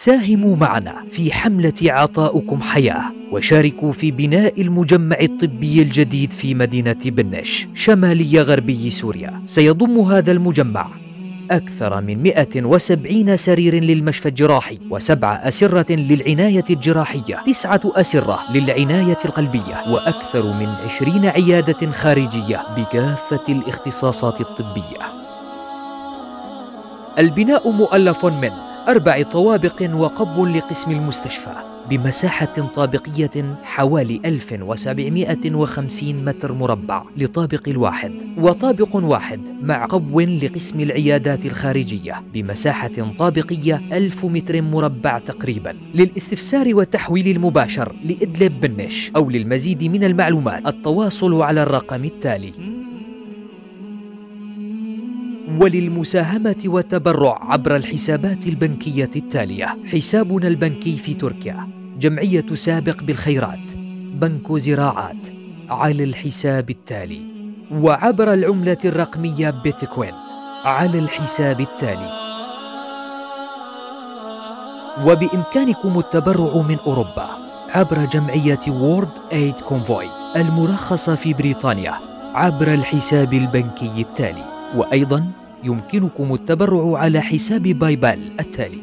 ساهموا معنا في حملة عطاؤكم حياة، وشاركوا في بناء المجمع الطبي الجديد في مدينة بنش شمالي غربي سوريا. سيضم هذا المجمع أكثر من 170 سرير للمشفى الجراحي، و7 أسرة للعناية الجراحية، 9 أسرة للعناية القلبية، وأكثر من 20 عيادة خارجية بكافة الاختصاصات الطبية. البناء مؤلف من 4 طوابق وقبو لقسم المستشفى بمساحة طابقية حوالي 1750 متر مربع لطابق الواحد، وطابق واحد مع قبو لقسم العيادات الخارجية بمساحة طابقية 1000 متر مربع تقريبا. للاستفسار والتحويل المباشر لإدلب بنش أو للمزيد من المعلومات التواصل على الرقم التالي. وللمساهمة والتبرع عبر الحسابات البنكية التالية: حسابنا البنكي في تركيا، جمعية سابق بالخيرات، بنك زراعات، على الحساب التالي، وعبر العملة الرقمية بيتكوين على الحساب التالي. وبإمكانكم التبرع من أوروبا عبر جمعية وورد ايد كونفوي المرخصة في بريطانيا عبر الحساب البنكي التالي. وأيضا يمكنكم التبرع على حساب باي بال التالي: